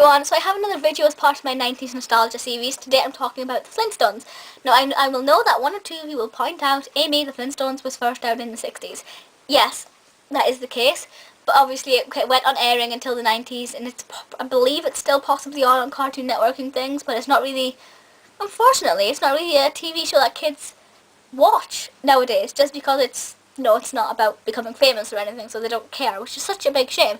everyone, so I have another video as part of my 90s nostalgia series. Today I'm talking about the Flintstones. Now I will know that one or two of you will point out, Amy, the Flintstones was first out in the 60s. Yes, that is the case, but obviously it went on airing until the 90s, and I believe it's still possibly on Cartoon Network and things, but it's not really, unfortunately, it's not really a TV show that kids watch nowadays, just because it's not about becoming famous or anything, so they don't care, which is such a big shame.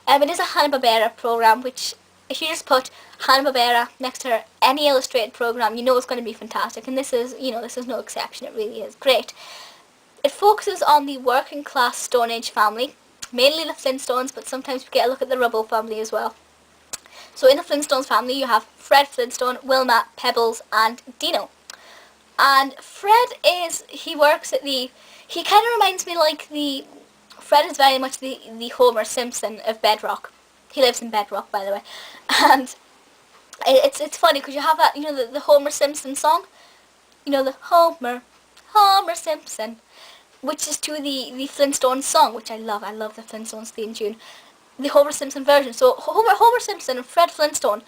It is a Hanna-Barbera program, which if you just put Hanna-Barbera next to any illustrated program, you know it's going to be fantastic, and this is no exception. It really is great. It focuses on the working class Stone Age family, mainly the Flintstones, but sometimes we get a look at the Rubble family as well. So in the Flintstones family, you have Fred Flintstone, Wilma, Pebbles, and Dino. And Fred works at he kind of reminds me like Fred is very much the Homer Simpson of Bedrock. He lives in Bedrock, by the way. And it's funny because you have that, the Homer Simpson song. The Homer Simpson, which is to the Flintstones song, which I love. I love the Flintstones theme tune. The Homer Simpson version. So Homer Simpson and Fred Flintstone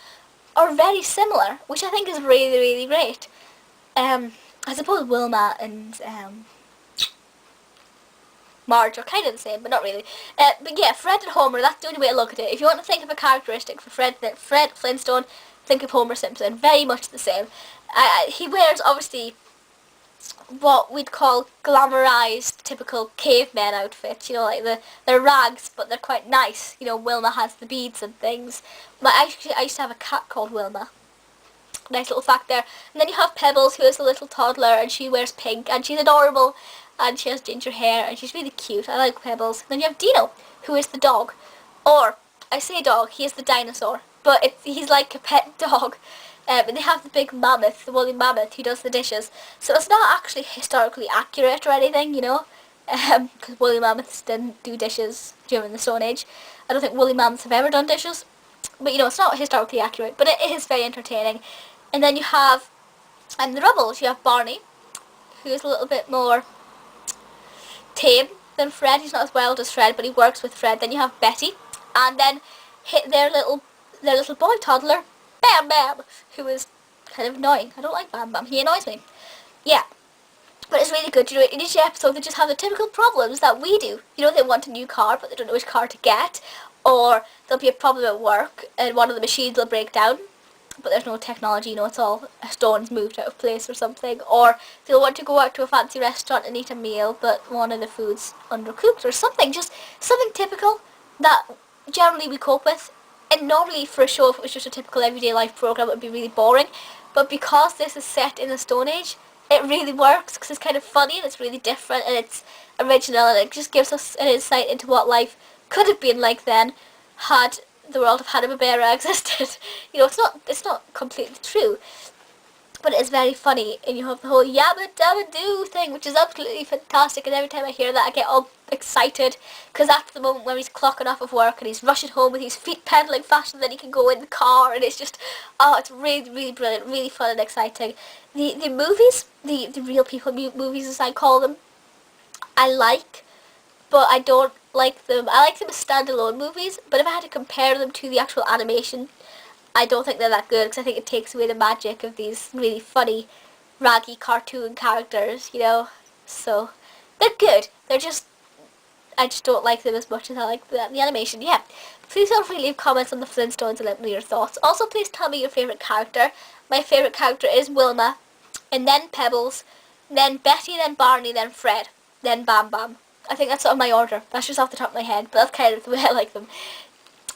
are very similar, which I think is really, really great. I suppose Wilma and Marge are kind of the same, but not really. But yeah, Fred and Homer, that's the only way to look at it. If you want to think of a characteristic for Fred Flintstone, think of Homer Simpson. Very much the same. He wears, obviously, what we'd call glamorized, typical caveman outfits. Like they're rags, but they're quite nice. Wilma has the beads and things. But I used to have a cat called Wilma. Nice little fact there. And then you have Pebbles, who is a little toddler, and she wears pink, and she's adorable, and she has ginger hair, and she's really cute. I like Pebbles. And then you have Dino, who is the dog. Or, I say dog, he is the dinosaur, but he's like a pet dog. And they have the big mammoth, the woolly mammoth, who does the dishes. So it's not actually historically accurate or anything, because woolly mammoths didn't do dishes during the Stone Age. I don't think woolly mammoths have ever done dishes. But, it's not historically accurate, but it is very entertaining. And then you have, the Rubbles, you have Barney, who is a little bit more tame than Fred. He's not as wild as Fred, but he works with Fred. Then you have Betty, and then their little boy toddler, Bam Bam, who is kind of annoying. I don't like Bam Bam. He annoys me. Yeah. But it's really good. In each episode they just have the typical problems that we do. They want a new car, but they don't know which car to get. Or there'll be a problem at work, and one of the machines will break down, but there's no technology, it's all stones moved out of place or something. Or they'll want to go out to a fancy restaurant and eat a meal, but one of the food's undercooked or something. Just something typical that generally we cope with. And normally for a show, if it was just a typical everyday life program, it would be really boring. But because this is set in the Stone Age, it really works because it's kind of funny and it's really different and it's original, and it just gives us an insight into what life could have been like then had the world of Hanna-Barbera existed. It's not completely true, but it is very funny, and you have the whole yabba dabba doo thing, which is absolutely fantastic, and every time I hear that I get all excited, because that's the moment where he's clocking off of work and he's rushing home with his feet pedaling faster than he can go in the car, and it's just, it's really, really brilliant, really fun and exciting. The movies, the real people movies as I call them, I like, but I don't like them. I like them as standalone movies, but if I had to compare them to the actual animation, I don't think they're that good, because I think it takes away the magic of these really funny, raggy cartoon characters, So, they're good. I just don't like them as much as I like the animation, yeah. Please feel free to leave comments on the Flintstones and let me know your thoughts. Also, please tell me your favourite character. My favourite character is Wilma, and then Pebbles, then Betty, then Barney, then Fred, then Bam Bam. I think that's sort of my order. That's just off the top of my head, but that's kind of the way I like them.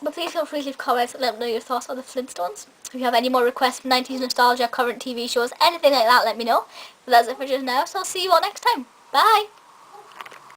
But please feel free to leave comments and let me know your thoughts on the Flintstones. If you have any more requests from 90s nostalgia, current TV shows, anything like that, let me know. But that's it for just now, so I'll see you all next time. Bye!